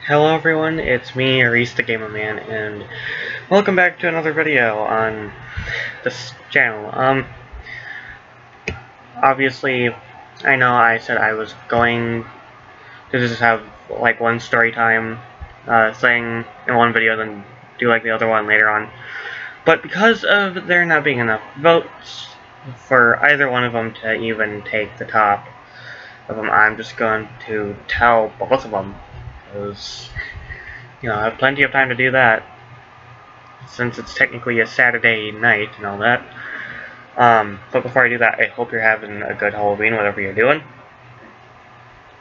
Hello everyone, it's me, Aris the Gamer Man, and welcome back to another video on this channel. Obviously, I know I said I was going to just have like one story time thing in one video, then do like the other one later on. But because of there not being enough votes for either one of them to even take the top of them, I'm just going to tell both of them, because I have plenty of time to do that, since it's technically a Saturday night and all that. But before I do that, I hope you're having a good Halloween, whatever you're doing.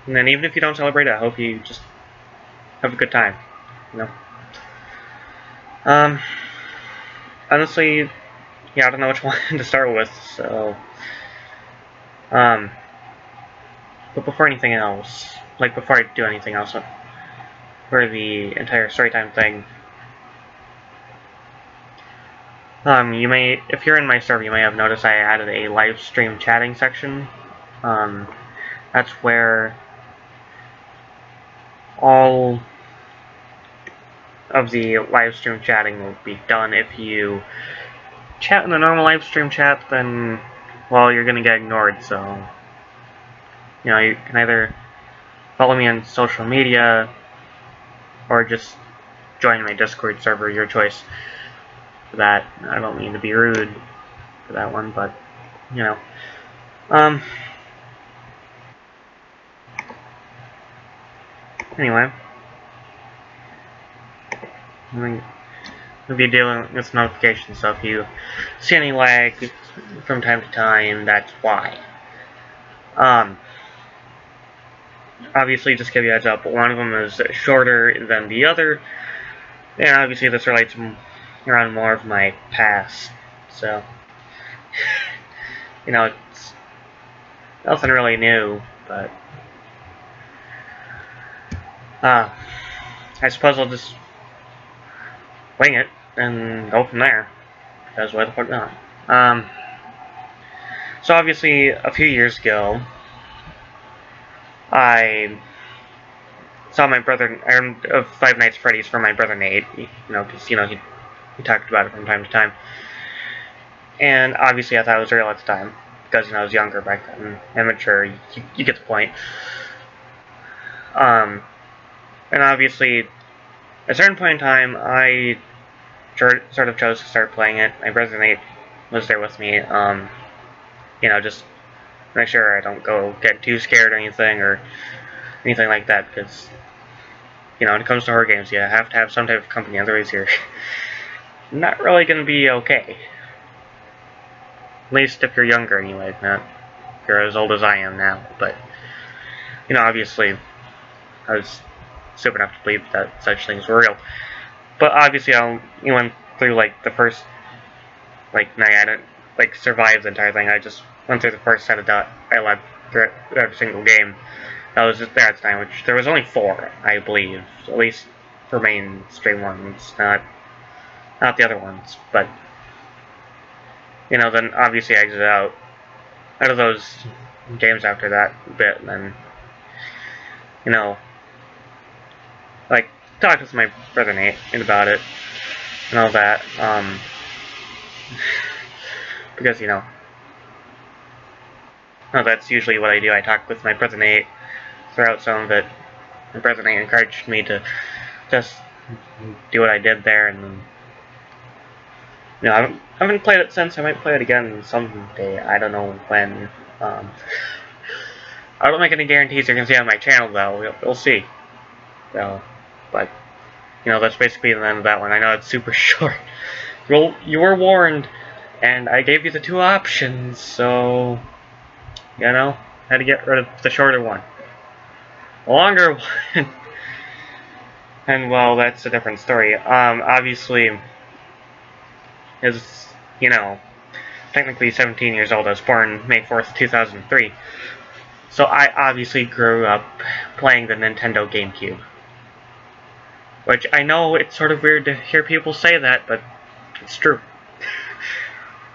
And then even if you don't celebrate it, I hope you just have a good time, you know. Honestly, I don't know which one to start with, so, but before anything else, like before I do anything else for the entire storytime thing, you may, if you're in my server, you may have noticed I added a live stream chatting section. That's where all of the live stream chatting will be done. If you chat in the normal live stream chat, then, well, you're gonna get ignored, so, you can either follow me on social media, or just join my Discord server, your choice for that. I don't mean to be rude for that one, but, anyway, we'll be dealing with notifications, so if you see any lag from time to time, that's why. Obviously, just give you a heads up, one of them is shorter than the other, and obviously this relates around more of my past, so, it's nothing really new, but, I suppose I'll just wing it and go from there, because why the fuck not? So obviously, a few years ago, I saw my brother, I earned Five Nights at Freddy's for my brother Nate, because, he talked about it from time to time. And obviously I thought it was real at the time, because, I was younger back then, immature, you get the point. And obviously, at a certain point in time, I sort of chose to start playing it. My brother Nate was there with me, just make sure I don't go get too scared or anything like that, because, when it comes to horror games, you have to have some type of company, otherwise you're not really going to be okay. At least if you're younger, anyway, not if you're as old as I am now. But, obviously, I was stupid enough to believe that such things were real. But obviously, I went through, like, the first, like, night. I didn't, like, survive the entire thing. I just went through the first set of dialogue through every single game. That was just there at the time, which there was only 4, I believe. At least for mainstream ones, not the other ones. But, then obviously I exited out of those games after that bit, and then, like, talked with my brother Nate about it and all that, because, that's usually what I do. I talk with my brother Nate throughout some of it. My brother Nate encouraged me to just do what I did there, and I haven't played it since. I might play it again someday. I don't know when. I don't make any guarantees you're gonna see on my channel, though. We'll see. So, but that's basically the end of that one. I know it's super short. Well, you were warned, and I gave you the 2 options, so had to get rid of the shorter one. The longer one, and well, that's a different story. Obviously, is technically 17 years old. I was born May 4th, 2003. So I obviously grew up playing the Nintendo GameCube. Which I know it's sort of weird to hear people say that, but it's true.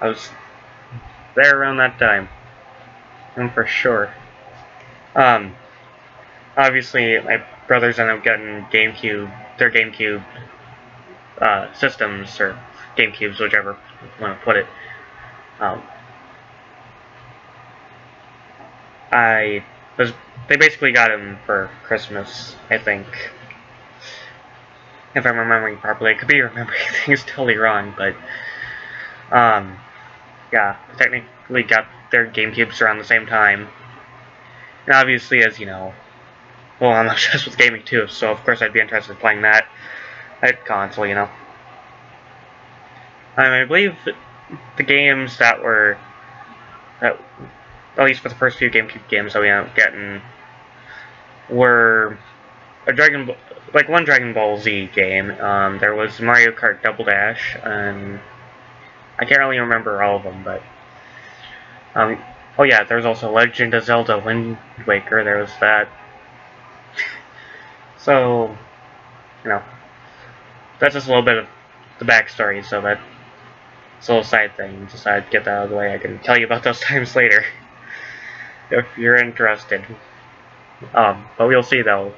I was there around that time. And for sure. obviously my brothers ended up getting their GameCube systems, or GameCubes, whichever you want to put it. Um, I was they basically got him for Christmas, I think, if I'm remembering properly. I could be remembering things totally wrong, but um, yeah, technically got their GameCubes around the same time. And obviously, as you know, well, I'm obsessed with gaming too, so of course I'd be interested in playing that console, you know. I believe the games that, at least for the first few GameCube games that we ended up getting, were one Dragon Ball Z game. There was Mario Kart Double Dash, and I can't really remember all of them, but oh yeah, there was also Legend of Zelda Wind Waker. There was that. So, you know, that's just a little bit of the backstory. So that's a little side thing. Just I'd get that out of the way. I can tell you about those times later if you're interested. But we'll see though.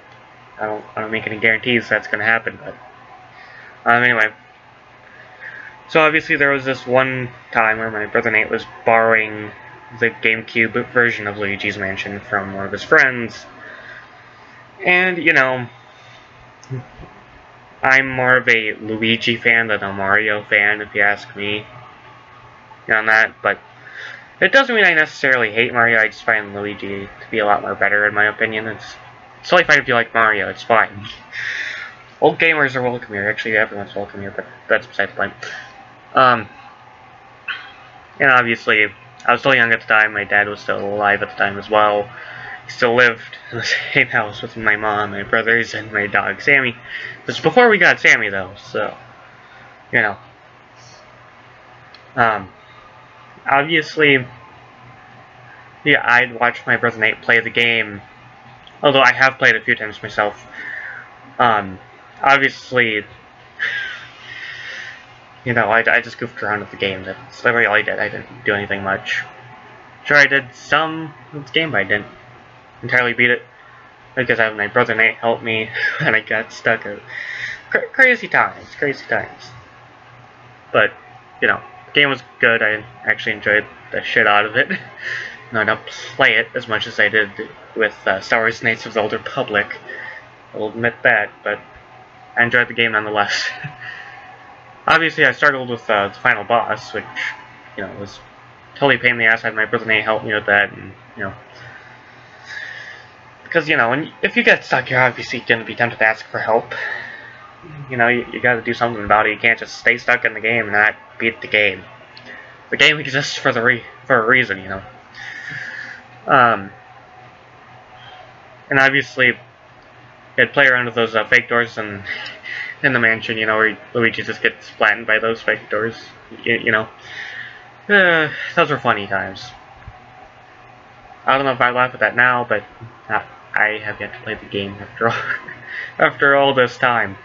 I don't make any guarantees that's gonna happen, but anyway. So obviously there was this one time where my brother Nate was borrowing the GameCube version of Luigi's Mansion from one of his friends, and you know, I'm more of a Luigi fan than a Mario fan, if you ask me on that. But it doesn't mean I necessarily hate Mario. I just find Luigi to be a lot more better, in my opinion. It's totally fine if you like Mario. It's fine. Old gamers are welcome here. Actually, everyone's welcome here, but that's beside the point. And obviously, I was still young at the time. My dad was still alive at the time as well. He still lived in the same house with my mom, my brothers, and my dog, Sammy. This was before we got Sammy, though, so, you know. Obviously, yeah, I'd watch my brother Nate play the game, although I have played it a few times myself. Obviously, you know, I just goofed around with the game. That's literally all I did. I didn't do anything much. Sure, I did some of the game, but I didn't entirely beat it, because I had my brother Nate help me, and I got stuck at crazy times. But, you know, the game was good. I actually enjoyed the shit out of it. No, I don't play it as much as I did with Star Wars Knights of the Old Republic. I'll admit that, but I enjoyed the game nonetheless. Obviously, I struggled with the final boss, which, you know, was totally a pain in the ass. I had my brother Nate help me with that, and, you know, because, you know, if you get stuck, you're obviously going to be tempted to ask for help. You know, you got to do something about it. You can't just stay stuck in the game and not beat the game. The game exists for a reason, you know. And obviously, you'd play around with those fake doors in the mansion, you know, where Luigi just gets flattened by those fake doors. You know, those were funny times. I don't know if I laugh at that now, but I have yet to play the game after all this time.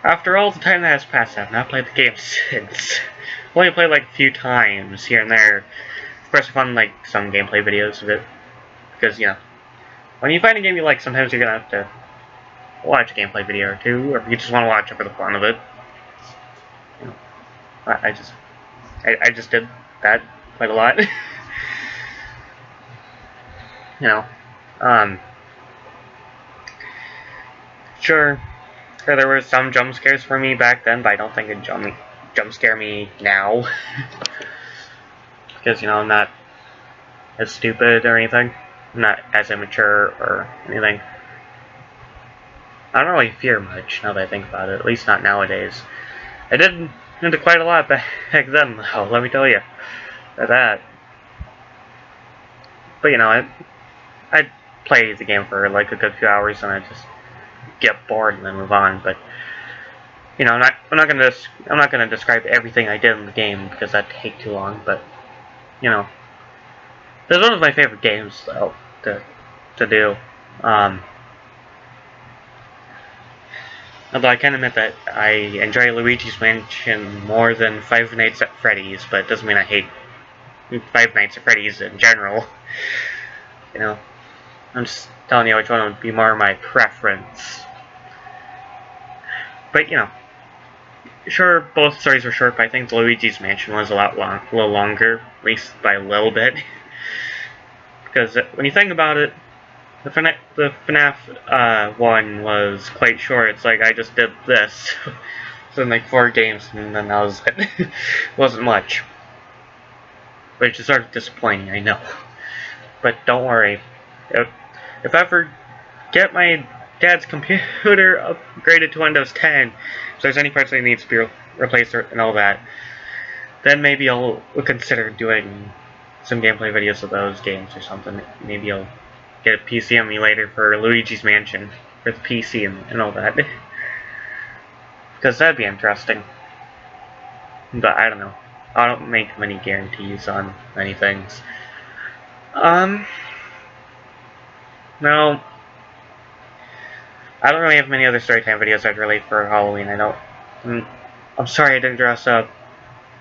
After all the time that has passed, I have not played the game since. Only played like a few times here and there. Of course, I found like some gameplay videos of it, because, you know, when you find a game you like, sometimes you're gonna have to watch a gameplay video or two, or if you just want to watch it for the fun of it. You know, I just did that quite a lot. You know, sure, there were some jump scares for me back then, but I don't think it jump scare me now. Because, you know, I'm not as stupid or anything. I'm not as immature or anything. I don't really fear much, now that I think about it. At least not nowadays. I did into quite a lot back then, though, let me tell you. That. But, you know, I'd play the game for like a good few hours and I'd just get bored and then move on. But, you know, I'm not gonna describe everything I did in the game because that'd take too long. But, you know, it was one of my favorite games, though, to do. Although I can admit that I enjoy Luigi's Mansion more than Five Nights at Freddy's, but it doesn't mean I hate Five Nights at Freddy's in general. You know. I'm just telling you which one would be more my preference. But, sure, both stories were short, but I think Luigi's Mansion was a little longer, at least by a little bit. Because when you think about it, the FNAF one was quite short. It's like I just did this. So like 4 games, and then that was it. It wasn't much. Which is sort of disappointing, I know. But don't worry. If I ever get my dad's computer upgraded to Windows 10, if there's any parts that needs to be replaced and all that, then maybe I'll consider doing some gameplay videos of those games or something. Maybe I'll get a PC emulator for Luigi's Mansion for the PC and all that. Because that'd be interesting. But I don't know. I don't make many guarantees on many things. No. I don't really have many other storytime videos I'd relate for Halloween. I'm sorry I didn't dress up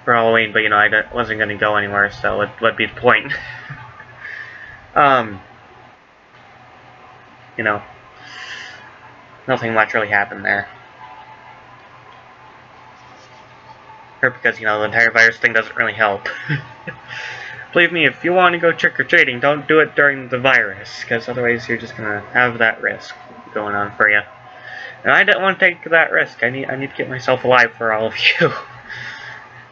for Halloween, but I wasn't going to go anywhere, so what'd be the point? Nothing much really happened there. Or because, the entire virus thing doesn't really help. Believe me, if you want to go trick-or-treating, don't do it during the virus, because otherwise you're just going to have that risk going on for you. And I don't want to take that risk. I need to get myself alive for all of you.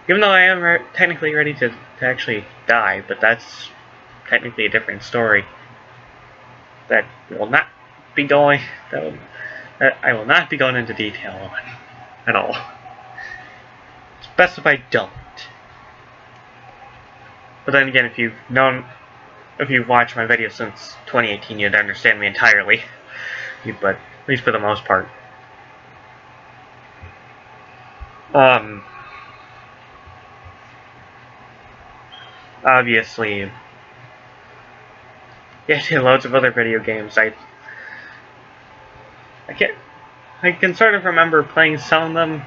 Even though I am technically ready to actually die, but that's technically a different story. That will not be going. That I will not be going into detail on at all. It's best if I don't. But then again, if you've watched my videos since 2018, you'd understand me entirely. But at least for the most part. Obviously, yeah, loads of other video games. I can sort of remember playing some of them,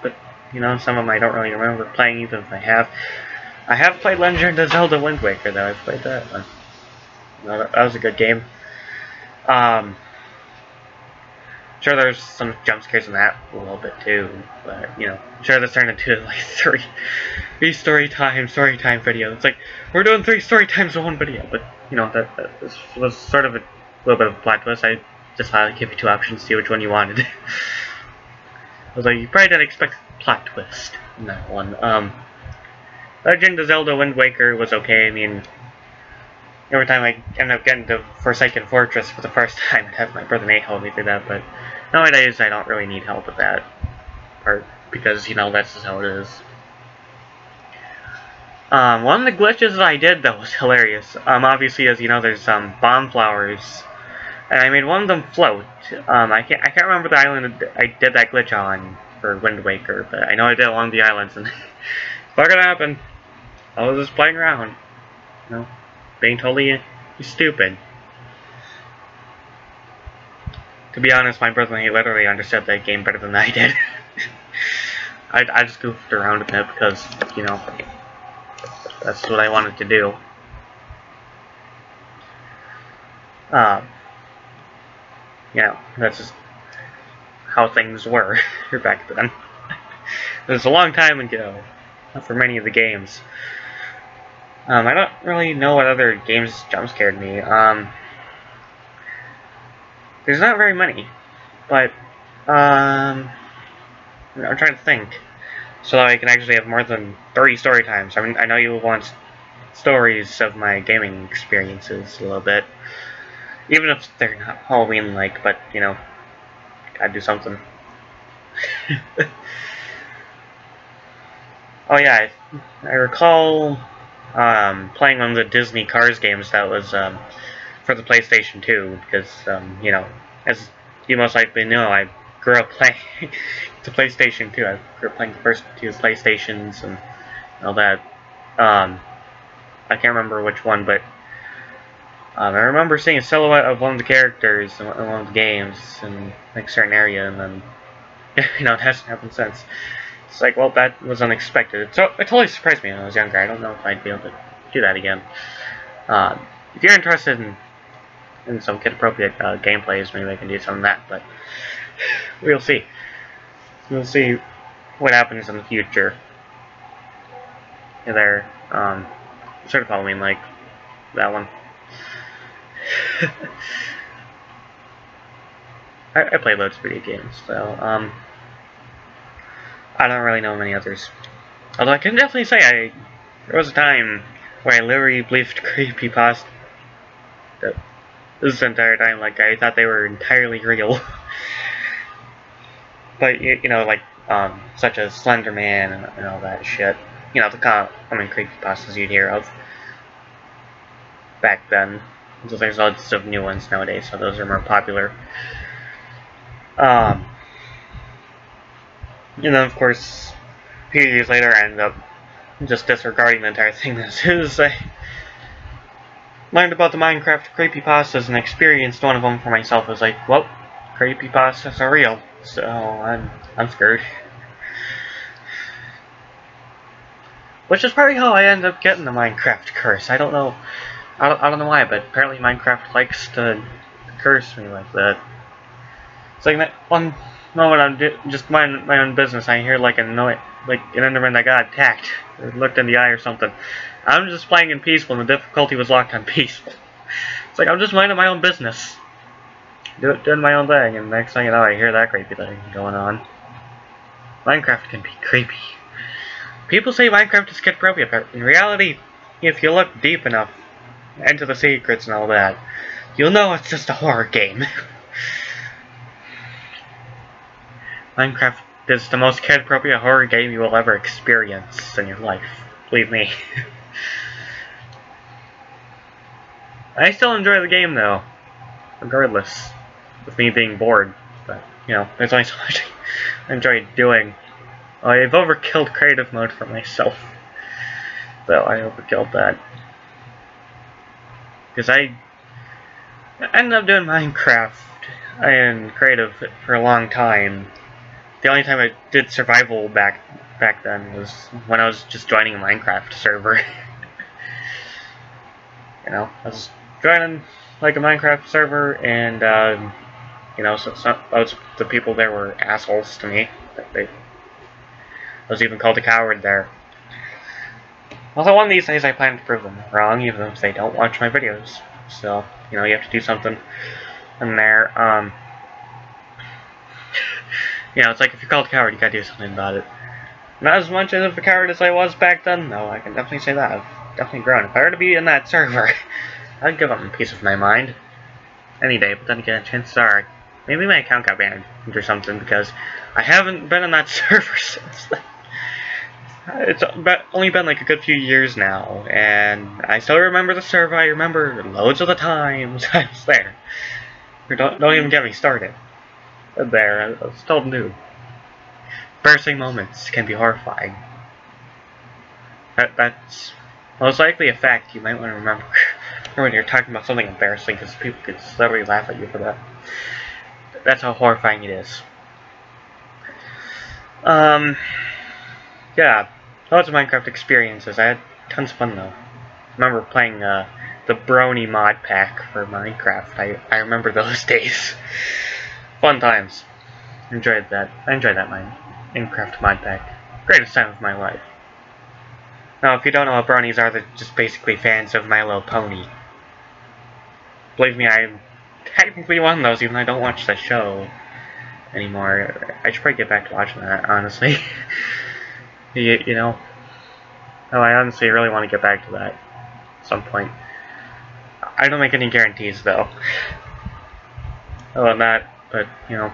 but some of them I don't really remember playing, even if I have. I have played Legend of Zelda Wind Waker, though. I've played that one. That was a good game. Sure, there's some jump scares in that a little bit too, but sure, this turned into like three story time video. It's like we're doing 3 story times in one video, but that was sort of a little bit of a plot twist. I just thought I'd give you 2 options, see which one you wanted. I was like, you probably didn't expect a plot twist in that one. Legend of Zelda Wind Waker was okay. I mean, every time I end up getting to Forsaken Fortress for the first time, I'd have my brother Nate help me through that, but nowadays I don't really need help with that part, because, that's just how it is. One of the glitches that I did, though, was hilarious. Obviously, as you know, there's bomb flowers, and I made one of them float. I can't remember the island I did that glitch on for Wind Waker, but I know I did it along the islands, and fuck it happened. I was just playing around, being totally stupid. To be honest, my brother and he literally understood that game better than I did. I just goofed around a bit because, that's what I wanted to do. That's just how things were back then. It was a long time ago for many of the games. I don't really know what other games jump scared me. There's not very many, but I'm trying to think, so that I can actually have more than 3 story times. I mean, I know you want stories of my gaming experiences a little bit, even if they're not Halloween-like, but gotta do something. Oh yeah, I recall playing one of the Disney Cars games that was for the PlayStation 2, because, as you most likely know, I grew up playing the PlayStation 2. I grew up playing the first 2 PlayStations and all that. I can't remember which one, but I remember seeing a silhouette of one of the characters in one of the games in like, a certain area, and then, it hasn't happened since. It's like, well, that was unexpected. It totally surprised me when I was younger. I don't know if I'd be able to do that again. If you're interested in and some kid-appropriate gameplays, maybe I can do some of that, but we'll see. We'll see what happens in the future. There, sort of Halloween like that one. I play loads of video games, so I don't really know many others. Although I can definitely say there was a time where I literally believed creepypasta this entire time. Like, I thought they were entirely real. But you know, like such as Slender Man and all that shit. You know, the common creepypastas you'd hear of back then. So there's lots of new ones nowadays, so those are more popular. And then of course, a few years later, I ended up just disregarding the entire thing as soon as I learned about the Minecraft creepypastas and experienced one of them for myself. I was like, well, creepypastas are real, so I'm scared. Which is probably how I ended up getting the Minecraft curse. I don't know know why, but apparently Minecraft likes to curse me like that. It's like that one moment I'm just minding my own business, I hear like an Enderman that got attacked, or looked in the eye or something. I'm just playing in peaceful and the difficulty was locked on peaceful. It's like I'm just minding my own business. Doing my own thing, and next thing you know I hear that creepy thing going on. Minecraft can be creepy. People say Minecraft is kid-appropriate, but in reality, if you look deep enough into the secrets and all that, you'll know it's just a horror game. Minecraft is the most kid-appropriate horror game you will ever experience in your life. Believe me. I still enjoy the game though, regardless of me being bored. But, you know, there's only so much I enjoy doing. I've overkilled creative mode for myself. Though I overkilled that. Because I ended up doing Minecraft and creative for a long time. The only time I did survival back then was when I was just joining a Minecraft server. You know, I was joining like a Minecraft server, and you know, so the people there were assholes to me. I was even called a coward there. Although one of these days I plan to prove them wrong, even if they don't watch my videos. So, you know, you have to do something in there. You know, it's like if you're called a coward, you gotta do something about it. Not as much of a coward as I was back then, though, I can definitely say that. I've definitely grown. If I were to be in that server, I'd give up a piece of my mind. Any day, but then again, chances are, maybe my account got banned or something, because I haven't been in that server since then. It's only been like a good few years now, and I still remember the server. I remember loads of the times I was there. Don't even get me started. There, I was still new. Embarrassing moments can be horrifying. That's most likely a fact you might want to remember when you're talking about something embarrassing, because people could literally laugh at you for that. That's how horrifying it is. Yeah, lots of Minecraft experiences. I had tons of fun though. I remember playing the Brony mod pack for Minecraft. I remember those days. Fun times. Enjoyed that. I enjoyed that Minecraft mod pack. Greatest time of my life. Now, if you don't know what bronies are, they're just basically fans of My Little Pony. Believe me, I'm technically one of those, even though I don't watch the show anymore. I should probably get back to watching that, honestly. you know? Oh, I honestly really want to get back to that at some point. I don't make any guarantees, though. Other than that, but, you know.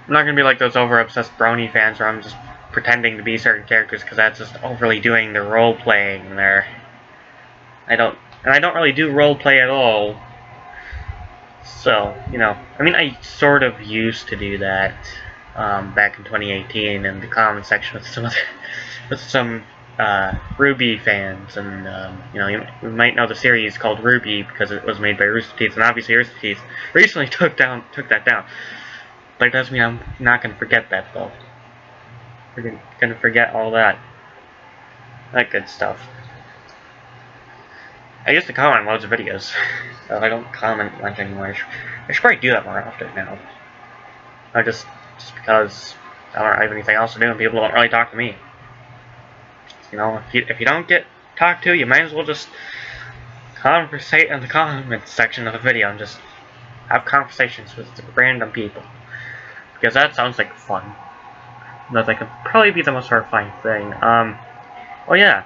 I'm not gonna be like those over-obsessed brony fans where I'm just pretending to be certain characters, because that's just overly doing the role-playing there. I don't really do role-play at all. So, you know, I mean, I sort of used to do that back in 2018 in the comment section with some Ruby fans, and you know, you might know the series called Ruby because it was made by Rooster Teeth, and obviously Rooster Teeth recently took that down. But it doesn't mean I'm not gonna forget that though. We're gonna forget all that good stuff. I used to comment on loads of videos, so I don't comment much anymore. I should probably do that more often now. I just because I don't have anything else to do and people don't really talk to me. You know, if you don't get talked to, you might as well just conversate in the comments section of the video and just have conversations with random people. Because that sounds like fun. That could probably be the most horrifying thing. Oh yeah.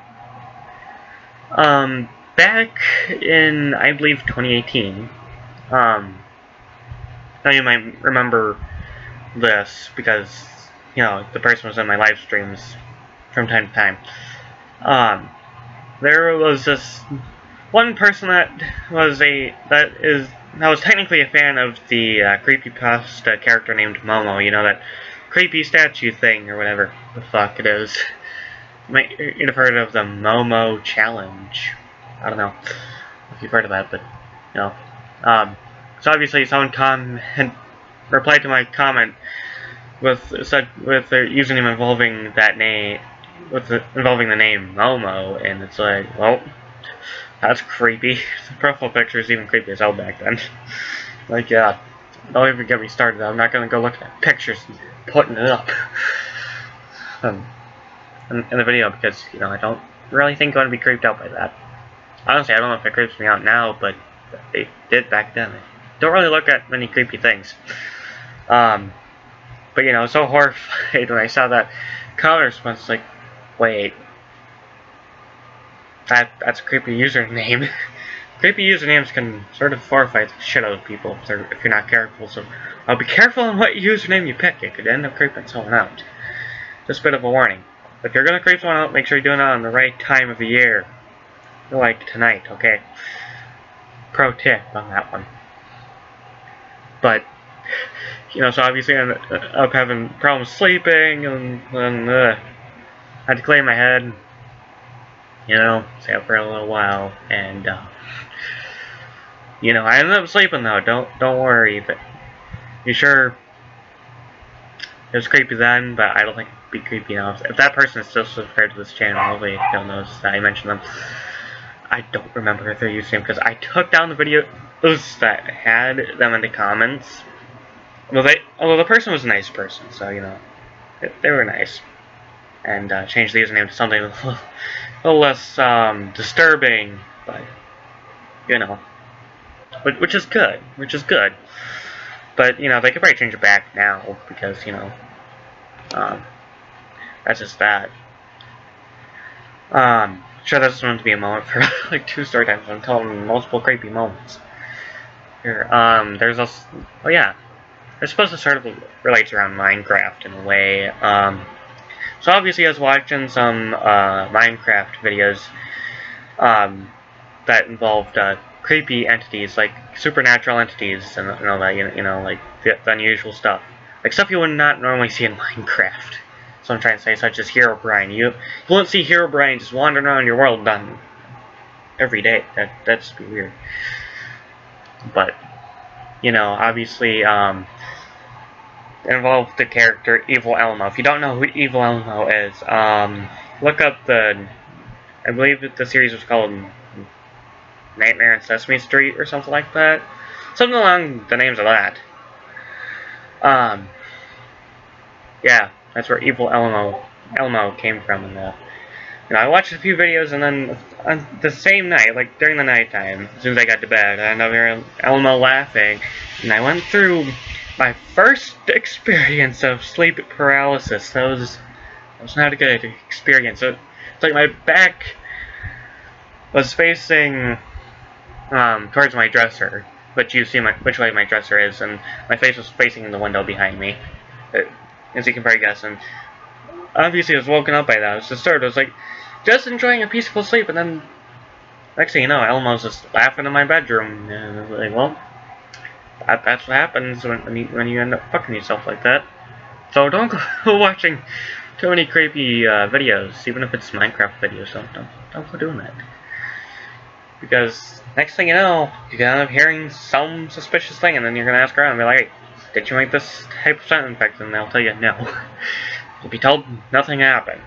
Back in, I believe, 2018, now you might remember this because, you know, the person was in my live streams from time to time. There was this one person that was technically a fan of the creepypasta character named Momo. You know, that creepy statue thing or whatever the fuck it is. You'd have heard of the Momo Challenge. I don't know if you've heard of that, but you know. So obviously someone replied to my comment with their username involving that name, involving the name Momo, and it's like, well, that's creepy. The profile picture is even creepy as hell back then. Like, yeah, don't even get me started. I'm not gonna go look at pictures and putting it up in the video because, you know, I don't really think I'm gonna be creeped out by that. Honestly, I don't know if it creeps me out now, but it did back then. I don't really look at many creepy things. But you know, I was so horrified when I saw that comment response. Like, wait, that's a creepy username. Creepy usernames can sort of horrify the shit out of people if you're not careful. So I'll be careful on what username you pick. It could end up creeping someone out. Just a bit of a warning. If you're gonna creep someone out, make sure you're doing it on the right time of the year. Like tonight, okay? Pro tip on that one. But, you know, so obviously I'm up having problems sleeping, and I had to clean my head, you know, stay up for a little while, and, you know, I ended up sleeping though, don't worry, but you sure it was creepy then, but I don't think it'd be creepy now. If that person is still subscribed to this channel, hopefully they'll notice that I mentioned them. I don't remember their username because I took down the videos that had them in the comments. Although the person was a nice person, so, you know, they were nice. And changed the username to something a little less disturbing, but, you know, which is good, But, you know, they could probably change it back now, because, you know, that's just that. Sure, that's going to be a moment for like 2 story times. I'm telling multiple creepy moments. Here, there's also, oh yeah, it's supposed to sort of relate around Minecraft in a way. So obviously I was watching some Minecraft videos that involved creepy entities, like supernatural entities, and all that, you know, like the unusual stuff, like stuff you would not normally see in Minecraft. So I'm trying to say, such as Herobrine. You won't see Herobrine just wandering around your world done every day. That's weird. But, you know, obviously, it involved the character Evil Elmo. If you don't know who Evil Elmo is, look up I believe the series was called Nightmare on Sesame Street or something like that. Something along the names of that. Yeah, that's where Evil Elmo came from. And you know, I watched a few videos, and then on the same night, like during the nighttime, as soon as I got to bed, I ended up hearing Elmo laughing, and I went through my first experience of sleep paralysis. That was not a good experience. It's like my back was facing towards my dresser, which you see which way my dresser is, and my face was facing the window behind me, as you can probably guess. And obviously I was woken up by that. I was disturbed. I was like, just enjoying a peaceful sleep, and then next thing you know, Elmo's just laughing in my bedroom, and I was like, well, that's what happens when you end up fucking yourself like that. So don't go watching too many creepy videos, even if it's Minecraft videos. Don't go doing that. Because next thing you know, you're gonna end up hearing some suspicious thing, and then you're gonna ask around and be like, hey, did you make this type of sound effect? And they'll tell you no. You'll be told nothing happened.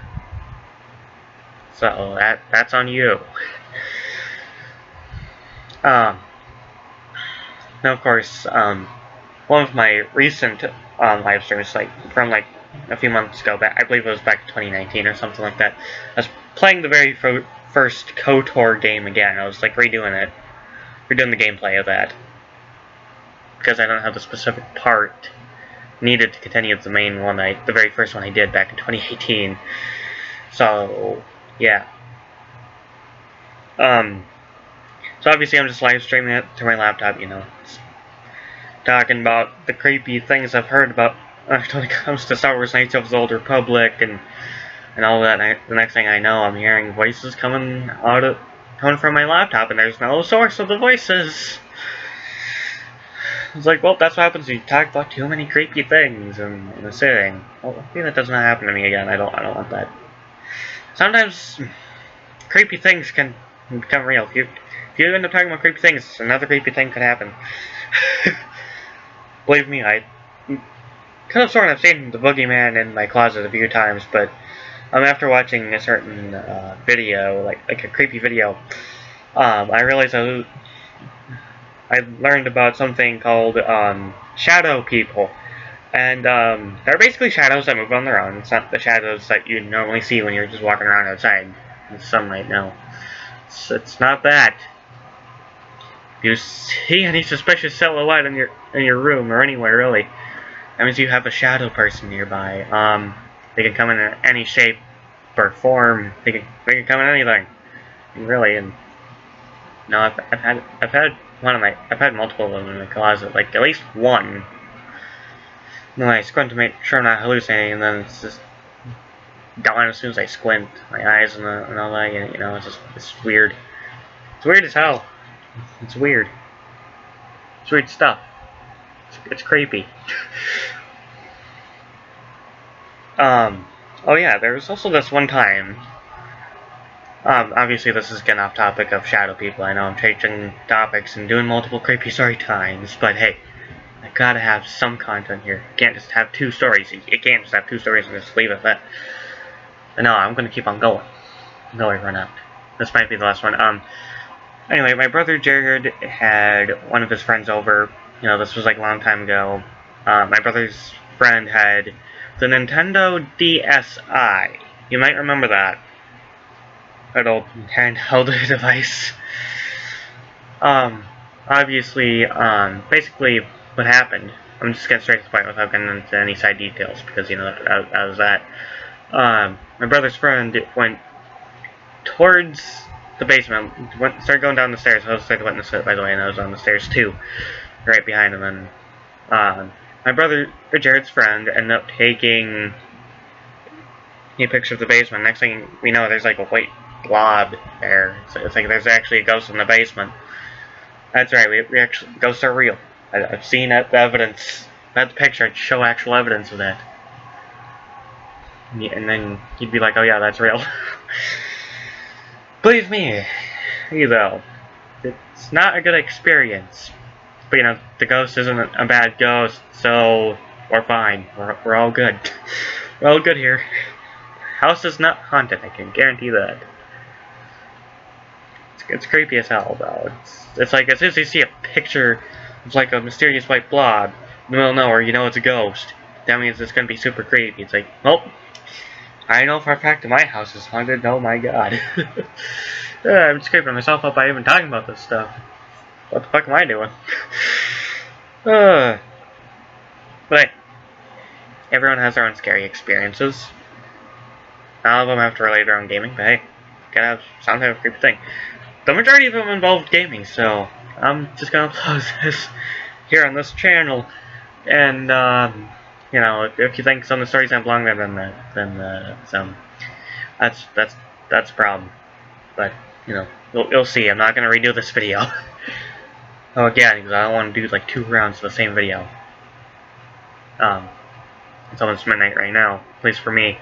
So that's on you. Um, now, of course, one of my recent live streams, like from like a few months ago, back I believe it was back in 2019 or something like that. I was playing the very first KOTOR game again. I was like redoing the gameplay of that because I don't have the specific part needed to continue the main one. The very first one I did back in 2018. So yeah. So obviously I'm just live streaming it to my laptop, talking about the creepy things I've heard about when it comes to Star Wars Knights of the Old Republic and all that. And the next thing I know, I'm hearing voices coming from my laptop, and there's no source of the voices. It's like, well, that's what happens when you talk about too many creepy things in a sitting. Well, hopefully that doesn't happen to me again. I don't want that. Sometimes creepy things can become real. If you end up talking about creepy things, another creepy thing could happen. Believe me, I could have sworn I've seen the boogeyman in my closet a few times, but after watching a certain video, like a creepy video, I realized I learned about something called shadow people. And they're basically shadows that move on their own. It's not the shadows that you normally see when you're just walking around outside in the sunlight, no. It's not that. If you see any suspicious silhouette in your room or anywhere really, that means you have a shadow person nearby. They can come in any shape or form. They can come in anything. Really, and no, I've had multiple of them in my closet, like at least one. And then I squint to make sure I'm not hallucinating, and then it's just gone as soon as I squint. My eyes and all that, it's weird. It's weird as hell. It's weird. It's weird stuff. It's creepy. Oh yeah, there was also this one time. Obviously this is getting off topic of shadow people. I know I'm changing topics and doing multiple creepy story times, but hey, I gotta have some content here. You can't just have two stories. You can't just have two stories and just leave it at that. But no, I'm gonna keep on going until I run out. This might be the last one. Anyway, my brother Jared had one of his friends over. This was like a long time ago. My brother's friend had the Nintendo DSi. You might remember that. That old handheld device. Obviously, basically what happened, I'm just getting straight to the point without getting into any side details, because, that was that. My brother's friend went towards the basement, started going down the stairs. I was the witness it, by the way, and I was on the stairs too, right behind him, and, my brother, Jared's friend, ended up taking a picture of the basement. Next thing we know, there's like a white blob there. So it's like there's actually a ghost in the basement. That's right, we actually, ghosts are real. I've seen the evidence. I had the picture, I'd show actual evidence of that. And then he'd be like, oh yeah, that's real. Believe me, though, it's not a good experience. But the ghost isn't a bad ghost, so we're fine. We're all good. We're all good here. House is not haunted, I can guarantee that. It's creepy as hell, though. It's like, as soon as you see a picture of like a mysterious white blob in the middle of nowhere, it's a ghost. That means it's gonna be super creepy. It's like, well, I know for a fact that my house is haunted. Oh my god. I'm just creeping myself up by even talking about this stuff. What the fuck am I doing? But hey, everyone has their own scary experiences. Not all of them have to relate their own gaming, but hey, gotta have some type of creepy thing. The majority of them involved gaming, so I'm just gonna close this here on this channel. And if you think some of the stories don't belong there, then that's a problem. But you'll see. I'm not gonna redo this video. Oh, again, because I don't want to do like 2 rounds of the same video. It's almost midnight right now, at least for me.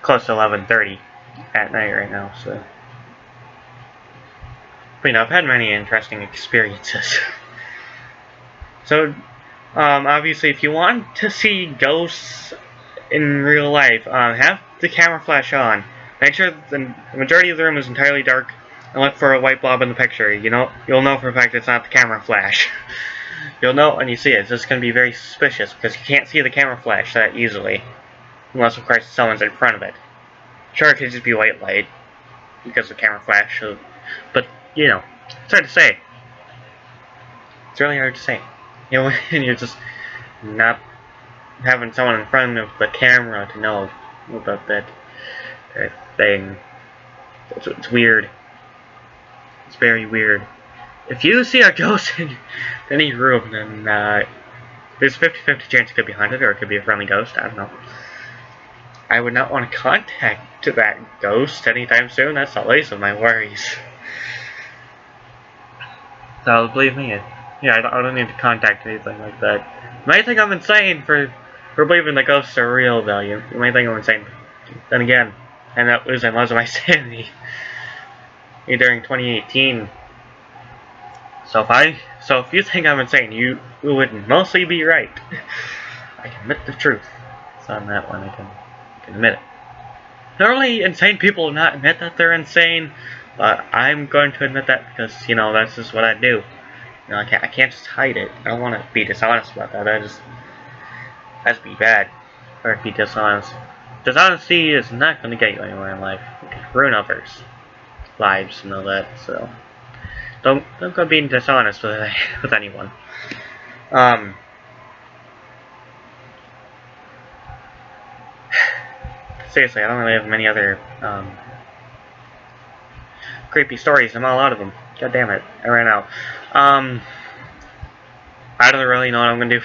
Close to 11:30 at night right now, so. But I've had many interesting experiences. So, obviously, if you want to see ghosts in real life, have the camera flash on. Make sure the majority of the room is entirely dark. and look for a white blob in the picture, you'll know for a fact it's not the camera flash. You'll know when you see it. It's just going to be very suspicious because you can't see the camera flash that easily. Unless, of course, someone's in front of it. Sure, it could just be white light because the camera flash. But, it's hard to say. It's really hard to say. When you're just not having someone in front of the camera to know about that thing. It's weird. It's very weird. If you see a ghost in any room, then there's a 50-50 chance it could be haunted or it could be a friendly ghost. I don't know. I would not want to contact that ghost anytime soon. That's the least of my worries. So believe me, I don't need to contact anything like that. You might think I'm insane for believing that ghosts are real, though. You might think I'm insane. Then again, I ended up losing most of my sanity during 2018. So if you think I'm insane, you would mostly be right. I can admit the truth. So on that one, I can admit it. Normally, insane people do not admit that they're insane, but I'm going to admit that because, that's just what I do. I can't just hide it. I don't want to be dishonest about that. That'd be bad. Or be dishonest. Dishonesty is not going to get you anywhere in life. It can ruin others' lives and all that, so don't go being dishonest with anyone. Seriously, I don't really have many other creepy stories. I'm all out of them. God damn it, I ran out. I don't really know what I'm gonna do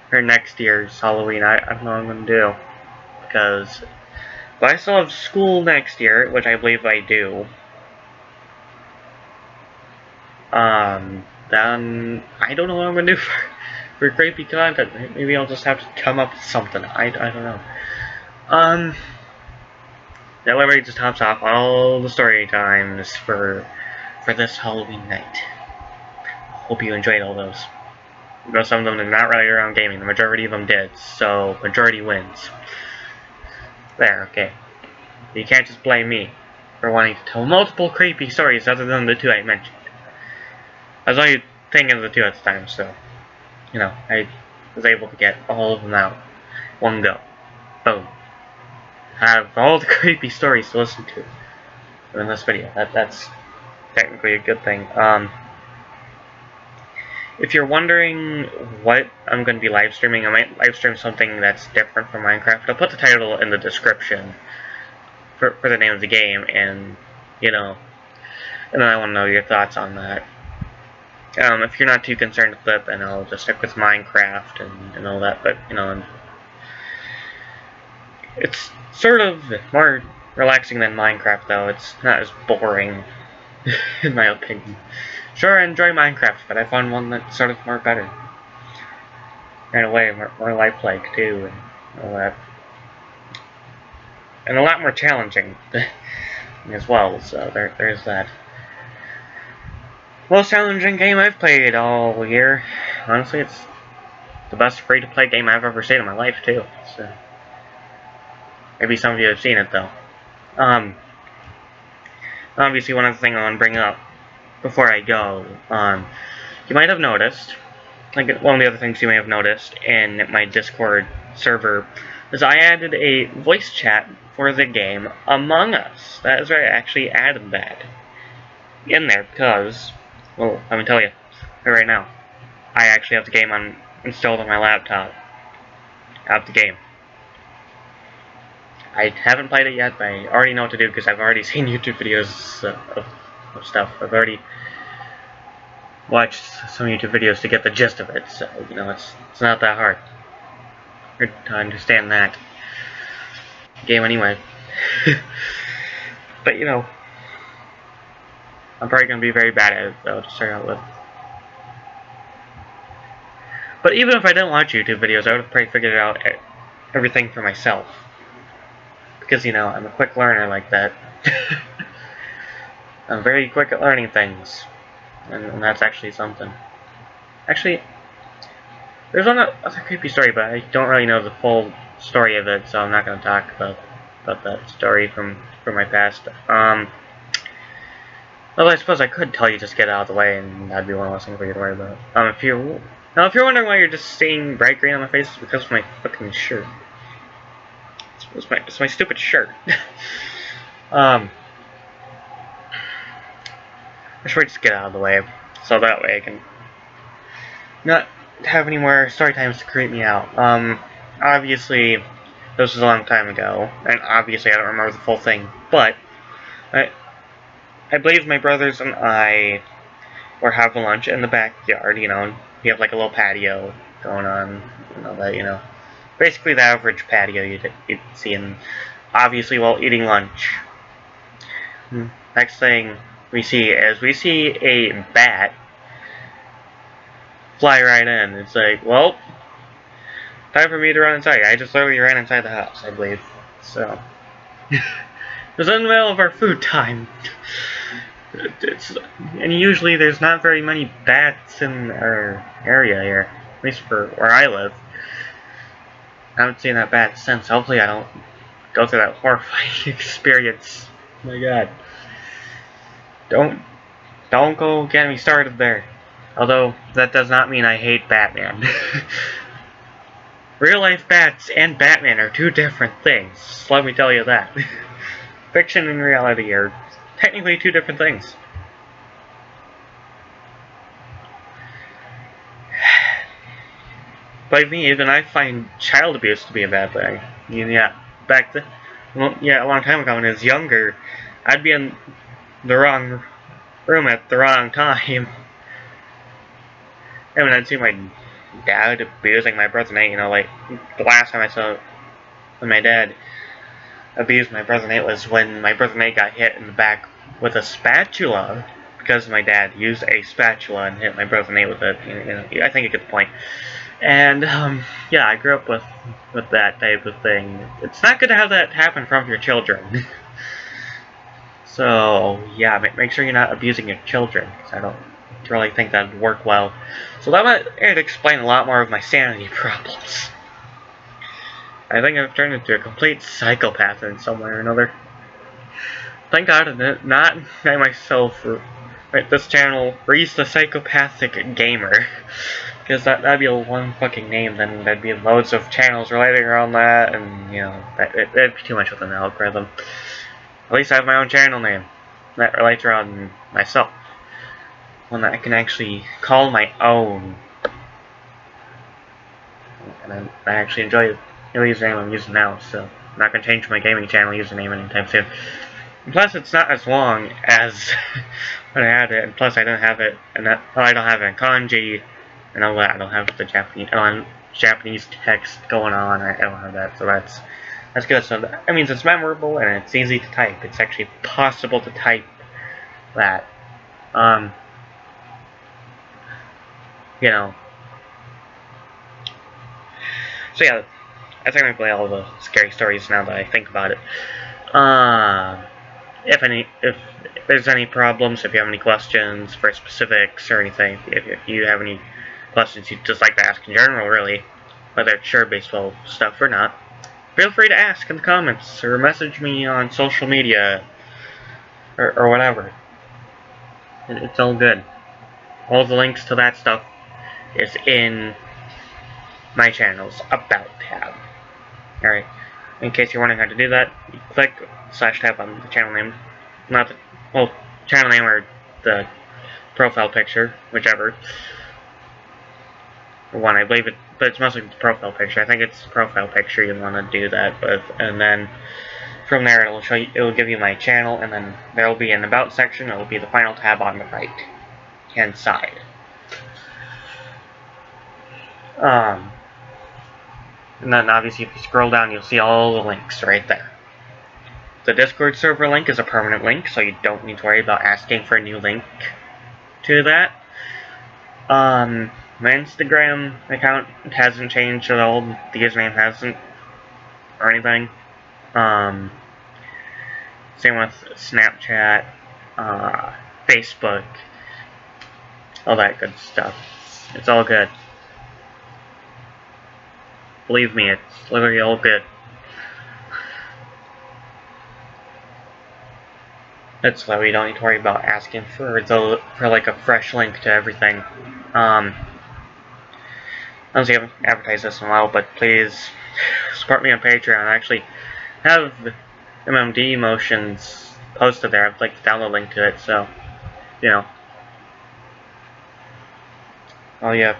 for next year's Halloween. I don't know what I'm gonna do because if I still have school next year, which I believe I do, then I don't know what I'm gonna do for creepy content. Maybe I'll just have to come up with something. I don't know. That literally just tops off all the story times for this Halloween night. Hope you enjoyed all those. Though some of them did not rally around gaming, the majority of them did, so majority wins. There, okay. You can't just blame me for wanting to tell multiple creepy stories other than the two I mentioned. I was only thinking of the two at the time, so, I was able to get all of them out. One go. Boom. Have all the creepy stories to listen to in this video. That's technically a good thing. If you're wondering what I'm going to be live streaming, I might live stream something that's different from Minecraft. I'll put the title in the description for the name of the game, and and then I want to know your thoughts on that. If you're not too concerned with that, then I'll just stick with Minecraft and all that. But it's sort of more relaxing than Minecraft, though. It's not as boring, in my opinion. Sure, I enjoy Minecraft, but I found one that's sort of more better. In a way, more lifelike, too, and all that. And a lot more challenging, as well, so there's that. Most challenging game I've played all year. Honestly, it's the best free-to-play game I've ever seen in my life, too. So maybe some of you have seen it, though. Obviously, one other thing I want to bring up before I go, you might have noticed, like one of the other things you may have noticed in my Discord server, is I added a voice chat for the game Among Us. That is right, I actually added that in there because, well, let me tell you, right now, I actually have the game installed on my laptop. I have the game. I haven't played it yet, but I already know what to do because I've already seen YouTube videos of stuff. I've already watched some YouTube videos to get the gist of it, so, it's not that hard to understand that game anyway. But, I'm probably going to be very bad at it, though, to start out with. But even if I didn't watch YouTube videos, I would have probably figured out everything for myself. Because, I'm a quick learner like that. I'm very quick at learning things. And that's actually something. Actually, there's one other creepy story, but I don't really know the full story of it, so I'm not going to talk about that story from my past. Although I suppose I could tell you just get out of the way, and that'd be one less thing for you to worry about. If you're wondering why you're just seeing bright green on my face, it's because of my fucking shirt. It's my stupid shirt. I should just get out of the way, so that way I can not have any more story times to creep me out. Obviously, this was a long time ago, and obviously I don't remember the full thing, but I believe my brothers and I were having lunch in the backyard, you know, we have like a little patio going on, and all that, you know. Basically the average patio you'd see, and obviously while eating lunch. Next thing we see a bat fly right in. It's like, well, time for me to run inside. I just literally ran inside the house, I believe. So, it was in the middle of our food time. And usually there's not very many bats in our area here, at least for where I live. I haven't seen that bat since. Hopefully I don't go through that horrifying experience. Oh my god. Don't go get me started there. Although, that does not mean I hate Batman. Real life bats and Batman are two different things. Let me tell you that. Fiction and reality are technically two different things. Believe me, even I find child abuse to be a bad thing. Yeah, back then, well, yeah, a long time ago when I was younger, I'd be in the wrong room at the wrong time. And when I'd see my dad abusing my brother Nate, you know, like, the last time I saw when my dad abused my brother Nate was when my brother Nate got hit in the back with a spatula, because my dad used a spatula and hit my brother Nate with it, you know, I think you get the point. And, yeah, I grew up with that type of thing. It's not good to have that happen from your children. So, yeah, make sure you're not abusing your children, because I don't really think that would work well. So that might explain a lot more of my sanity problems. I think I've turned into a complete psychopath in some way or another. Thank God not I myself, this channel, Reese the Psychopathic Gamer. Because that'd be a one fucking name, then there'd be loads of channels relating around that, and, you know, that'd be too much with an algorithm. At least I have my own channel name that relates around myself. One that I can actually call my own. And I actually enjoy the username I'm using now, so I'm not going to change my gaming channel username anytime soon. And plus, it's not as long as when I had it, and plus I don't have it, and I don't have it in kanji, and all that. I don't have the Japanese text going on. I don't have that, so that's good. So that means it's memorable and it's easy to type. It's actually possible to type that. You know. So yeah, that's technically all the scary stories now that I think about it. If there's any problems, if you have any questions for specifics or anything, if you have any questions you'd just like to ask in general, really, whether it's sure baseball stuff or not, feel free to ask in the comments or message me on social media or whatever. It's all good. All the links to that stuff is in my channel's About tab. Alright, in case you're wondering how to do that, you click /tab on the channel name. Not the, well, channel name or the profile picture, whichever one, I believe it, but it's mostly the profile picture. I think it's the profile picture you want to do that with, and then from there it'll show you, it'll give you my channel, and then there will be an About section. It will be the final tab on the right hand side. And then obviously if you scroll down, you'll see all the links right there. The Discord server link is a permanent link, so you don't need to worry about asking for a new link to that. My Instagram account hasn't changed at all. The username hasn't, or anything. Same with Snapchat, Facebook, all that good stuff. It's all good. Believe me, it's literally all good. It's so we don't need to worry about asking for like a fresh link to everything. Honestly, I haven't advertised this in a while, but please support me on Patreon. I actually have MMD motions posted there. I'd like to download a link to it, so, you know. Oh yeah,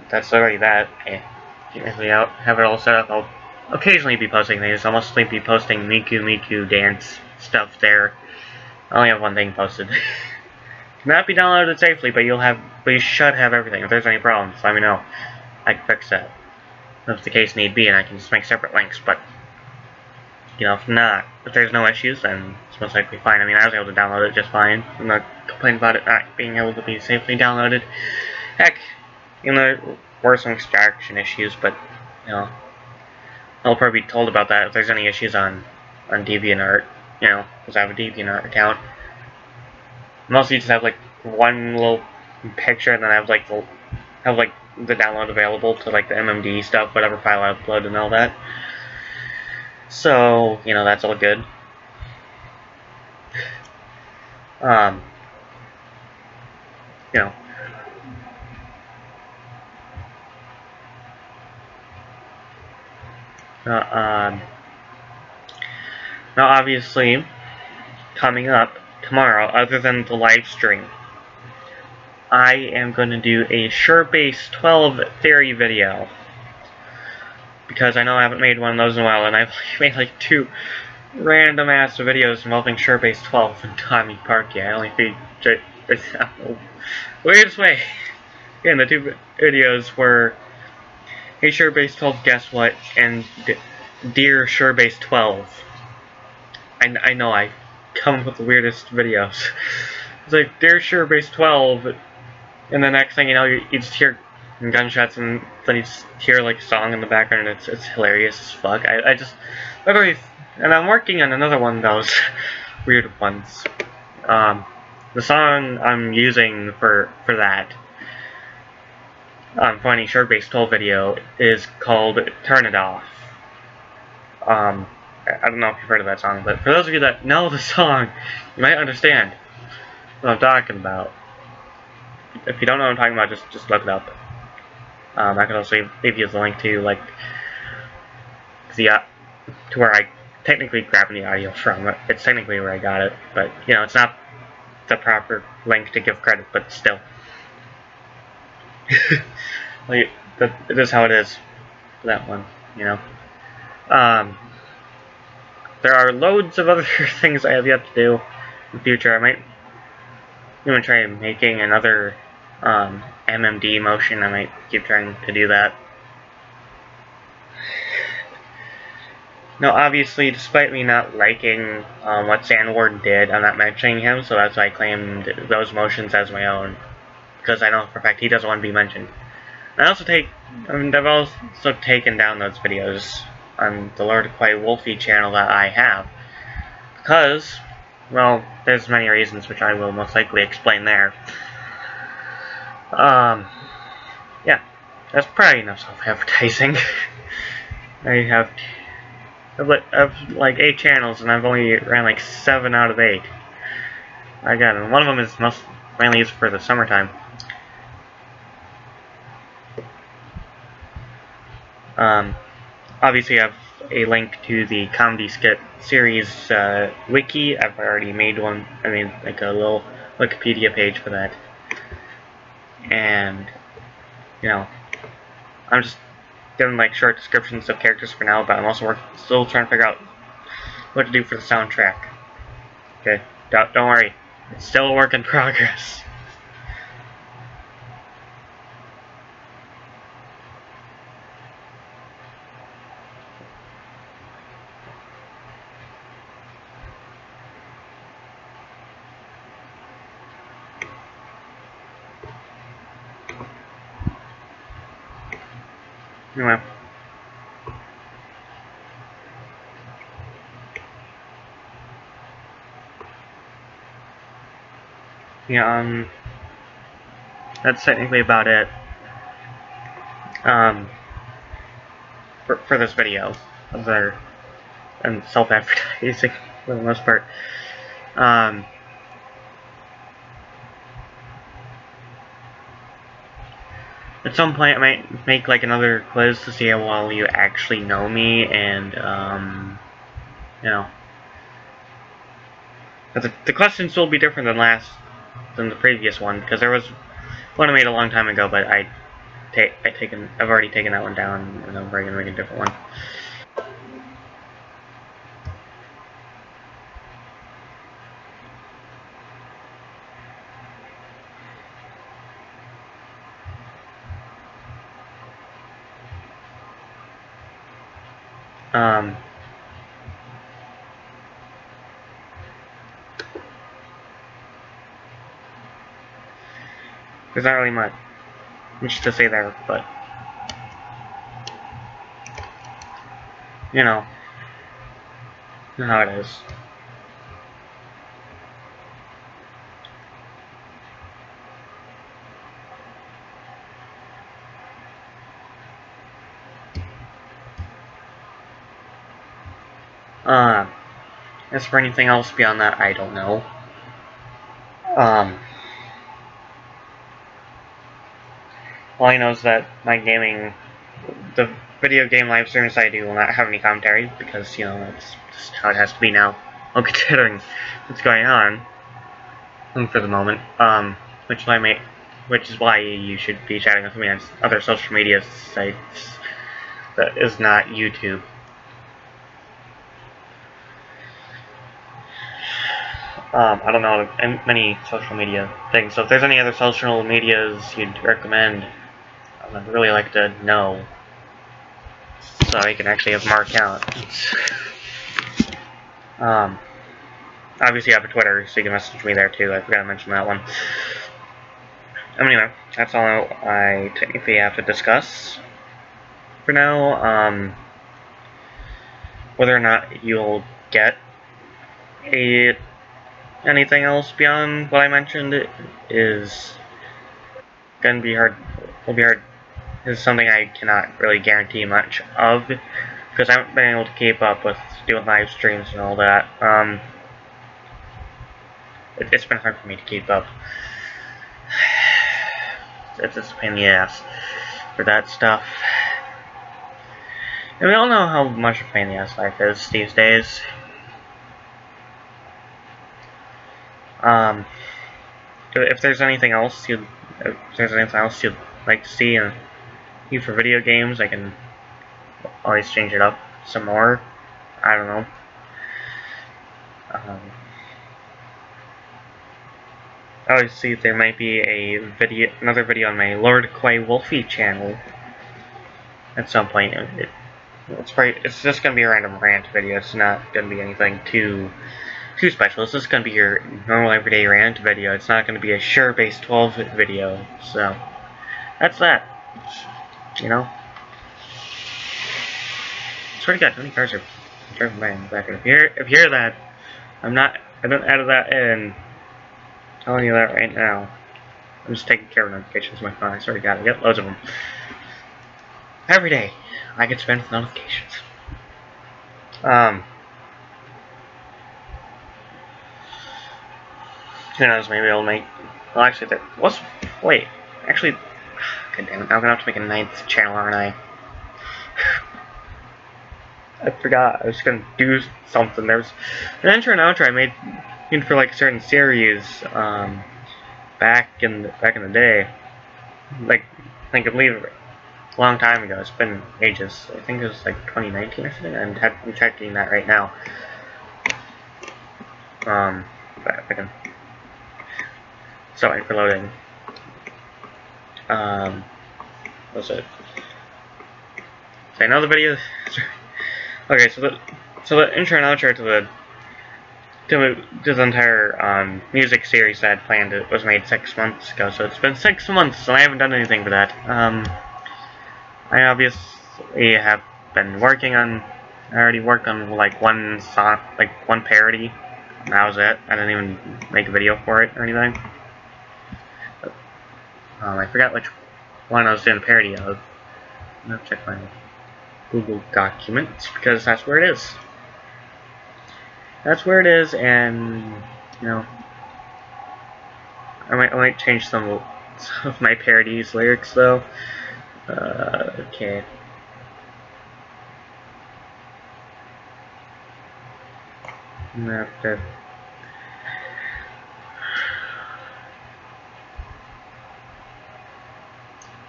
that's already that. Okay. If we have it all set up, I'll occasionally be posting these. I'll mostly be posting Miku Miku dance stuff there. I only have one thing posted. Cannot be downloaded safely, but you should have everything. If there's any problems, let me know. I can fix that. If the case need be, and I can just make separate links, but you know, if there's no issues, then it's most likely fine. I mean, I was able to download it just fine. I'm not complaining about it not being able to be safely downloaded. Heck, you know, there were some extraction issues, but, you know, I'll probably be told about that if there's any issues on DeviantArt, you know, because I have a DeviantArt account. Mostly just have, like, one little picture, and then I have, like, the download available to, like, the MMD stuff, whatever file I upload and all that. So, you know, that's all good. You know. Now, obviously, coming up tomorrow, other than the live stream, I am going to do a Surebase 12 theory video. Because I know I haven't made one of those in a while, and I've made like 2 random ass videos involving Surebase 12 and Tommy Parky. I only featured weirdest way. Again, the 2 videos were Hey Surebase 12, guess what? And Dear Surebase 12. I know I come up with the weirdest videos. It's like Dear Surebase 12, and the next thing you know, you just hear gunshots, and then you just hear like a song in the background, and it's hilarious as fuck. I just literally, and I'm working on another one of those weird ones. The song I'm using for that for any Surebase 12 video is called Turn It Off. I don't know if you've heard of that song, but for those of you that know the song, you might understand what I'm talking about. If you don't know what I'm talking about, just look it up. I could also leave you the link to like to where I technically grabbed the audio from. It's technically where I got it, but you know, it's not the proper link to give credit, but still. Like, it is how it is for that one, you know. There are loads of other things I have yet to do in the future. I might even try making another MMD motion. I might keep trying to do that. Now, obviously, despite me not liking what Sandward did, I'm not mentioning him, so that's why I claimed those motions as my own. Because I know for a fact he doesn't want to be mentioned. I've also taken down those videos on the Lord Quiet Wolfie channel that I have. Because, well, there's many reasons which I will most likely explain there. Yeah, that's probably enough self-advertising. I have like 8 channels, and I've only ran like 7 out of 8. Again, one of them is mainly used for the summertime. Obviously, I have a link to the comedy skit series wiki. I've already made one. I mean, like a little Wikipedia page for that. And, you know, I'm just doing like short descriptions of characters for now, but I'm also still trying to figure out what to do for the soundtrack. Okay, don't worry, it's still a work in progress. Anyway. Yeah, that's technically about it. For this video, and self-advertising for the most part. At some point, I might make like another quiz to see how well you actually know me, and you know, but the questions will be different than the previous one because there was one I made a long time ago, but I've already taken that one down, and I'm gonna make a different one. Um, there's not really much to say there, but you know how it is. Uh, as for anything else beyond that, I don't know. Um, all I know is that the video game live streams I do will not have any commentary because that's just how it has to be now. Well, considering what's going on for the moment, which I may, which is why you should be chatting with me on other social media sites that is not YouTube. I don't know many social media things. So if there's any other social medias you'd recommend, I'd really like to know so I can actually have more accounts. Um, obviously, I have a Twitter, so you can message me there too. I forgot to mention that one. Anyway, that's all I technically have to discuss for now. Whether or not you'll get anything else beyond what I mentioned is gonna be hard. Will be hard. Is something I cannot really guarantee much of because I haven't been able to keep up with doing live streams and all that. It's been hard for me to keep up. It's just a pain in the ass for that stuff. And we all know how much a pain in the ass life is these days. Um, if there's anything else you'd like to see and for video games, I can always change it up some more. I don't know. Um, I always see there might be another video on my Lord Quay Wolfie channel at some point. It's just gonna be a random rant video. It's not gonna be anything too special. It's just gonna be your normal everyday rant video. It's not gonna be a Sure-based 12 video. So that's that. You know. I swear to God, how many cars are driving by in the back? If you hear that, I don't edit that in. I'm telling you that right now. I'm just taking care of notifications on my phone. I swear to God, I get loads of them. Every day, I get spent with notifications. Who knows, maybe I'll make... Well, actually, there was... Wait, actually... God damn it, I'm gonna have to make a 9th channel, aren't I? I forgot, I was gonna do something. There's an intro and outro I made for like a certain series, back in the day. Like, I believe a long time ago. It's been ages. I think it was like 2019 or something. I'm checking that right now. But I can... Sorry for loading. What's it? So I know the video... Okay, so the intro and outro to the entire music series that I had planned was made 6 months ago. So it's been 6 months and I haven't done anything for that. I obviously have been working on... I already worked on like one song, like one parody. And that was it. I didn't even make a video for it or anything. But, I forgot which one I was doing a parody of. I'm gonna check my Google Documents because that's where it is. That's where it is, and I might change some some of my parodies lyrics though. Okay. After.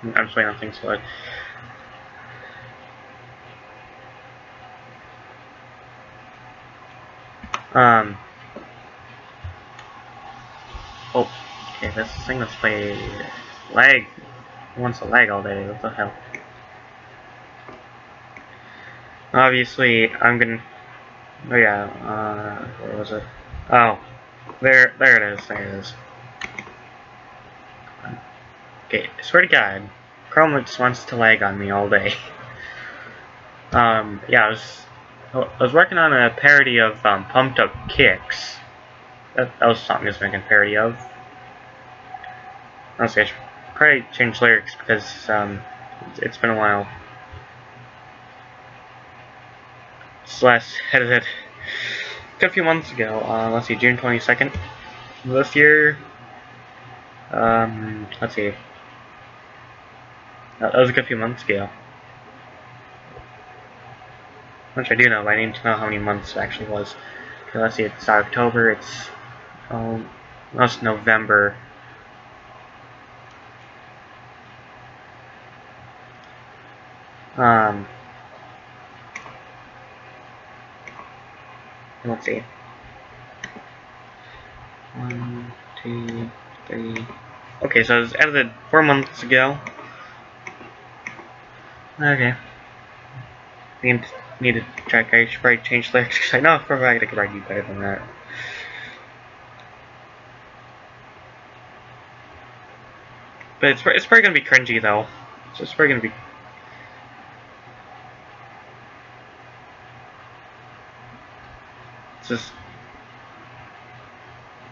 I'm just waiting on things to load. Oh, okay, this thing let's play lag. It wants to lag all day, what the hell? Obviously, I'm gonna. Oh yeah, where was it? Oh, there it is. Okay, I swear to God, Chrome just wants to lag on me all day. Yeah, I was working on a parody of Pumped Up Kicks. That was something I was making a parody of. Honestly, I should probably change lyrics because it's been a while. It's last edited a few months ago. Let's see, June 22nd this year. Let's see. That was a good few months ago. Which I do know, but I need to know how many months it actually was. Okay, let's see, it's October, it's almost November. Let's see. 1, 2, 3. Okay, so it was edited 4 months ago. Okay. Need to check. I should probably change lyrics because I know for a fact I could probably do better than that. But it's probably gonna be cringy though. It's probably gonna be.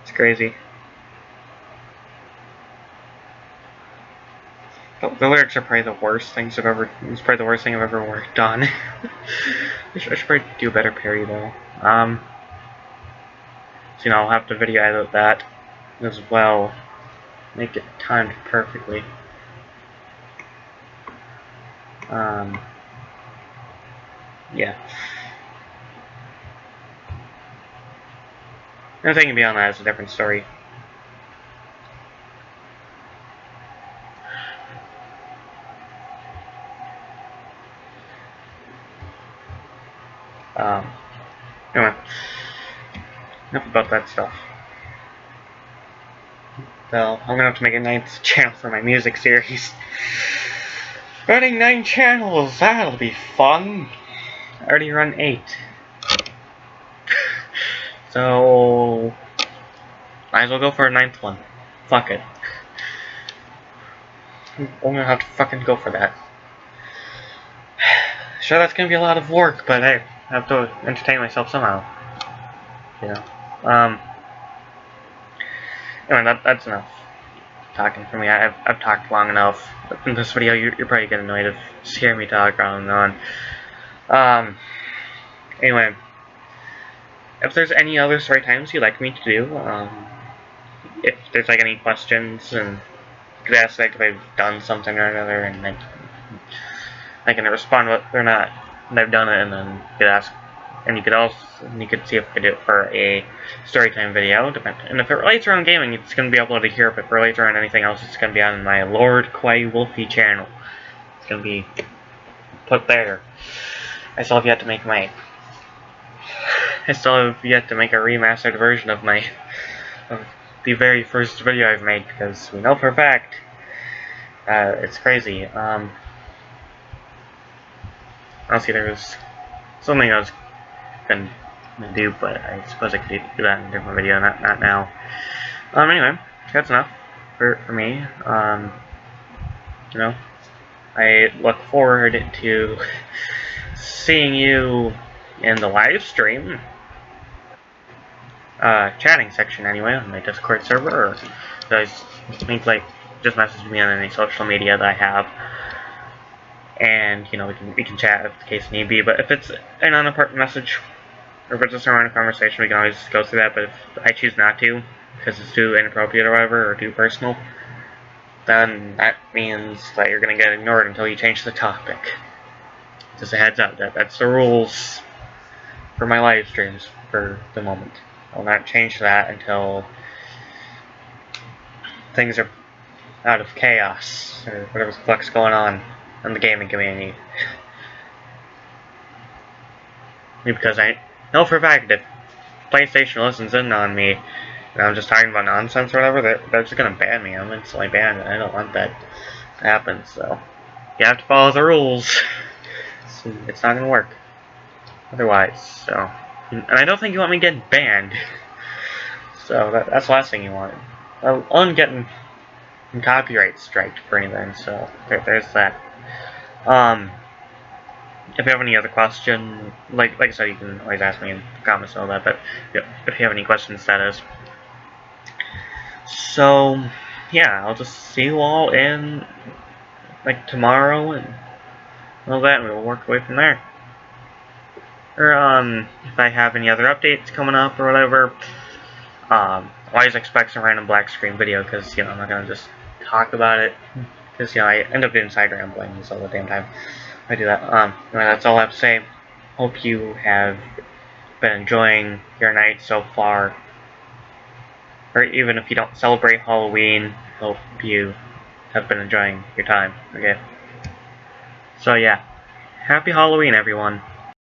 It's crazy. The lyrics are probably the worst things I've ever. It's probably the worst thing I've ever worked on. I should probably do a better parody though. So you know, I'll have to video edit that as well. Make it timed perfectly. Yeah. Everything beyond that is a different story. Anyway, enough about that stuff. So, I'm gonna have to make a 9th channel for my music series. Running 9 channels, that'll be fun. I already run 8. So, might as well go for a 9th one. Fuck it. I'm gonna have to fucking go for that. Sure, that's gonna be a lot of work, but hey, I have to entertain myself somehow. You know. Anyway, that's enough talking for me. I've talked long enough. In this video, you're probably getting annoyed of hearing me talk on and on. Anyway, if there's any other story times you'd like me to do, if there's like any questions, and you could ask like if I've done something or another, and then I can respond whether or not I've done it, and then you could ask, and you could see if I could do it for a storytime video. And if it relates around gaming, it's going to be uploaded here. If it relates around anything else, it's going to be on my Lord Quay Wolfie channel. It's going to be put there. I still have yet to make a remastered version of the very first video I've made, because we know for a fact it's crazy. Honestly, there was something I was gonna do, but I suppose I could do that in a different video, not now. Anyway, that's enough for me. You know, I look forward to seeing you in the live stream. Chatting section anyway on my Discord server, or guys just message me on any social media that I have, and you know we can chat if the case need be. But if it's an unimportant message, or if it's just a random conversation, we can always go through that. But if I choose not to because it's too inappropriate or whatever, or too personal, then that means that you're gonna get ignored until you change the topic. Just a heads up, that's the rules for my live streams for the moment. I'll not change that until things are out of chaos, or whatever the fuck's going on in the gaming community. Because I know for a fact if PlayStation listens in on me, and I'm just talking about nonsense or whatever, they're just gonna ban me. I'm instantly banned, and I don't want that to happen, so you have to follow the rules. So it's not gonna work otherwise, so. And I don't think you want me getting banned. So that's the last thing you want. I'm getting copyright striked for anything, so there's that. If you have any other question, like I said, you can always ask me in the comments and all that, but if you have any questions, that is. So, yeah, I'll just see you all in, like, tomorrow and all that, and we'll work away from there. Or, if I have any other updates coming up or whatever, always expect some random black screen video, because, you know, I'm not gonna just talk about it, because, you know, I end up doing side ramblings all the damn time. I do that. Anyway, that's all I have to say. Hope you have been enjoying your night so far. Or even if you don't celebrate Halloween, hope you have been enjoying your time. Okay? So yeah. Happy Halloween, everyone.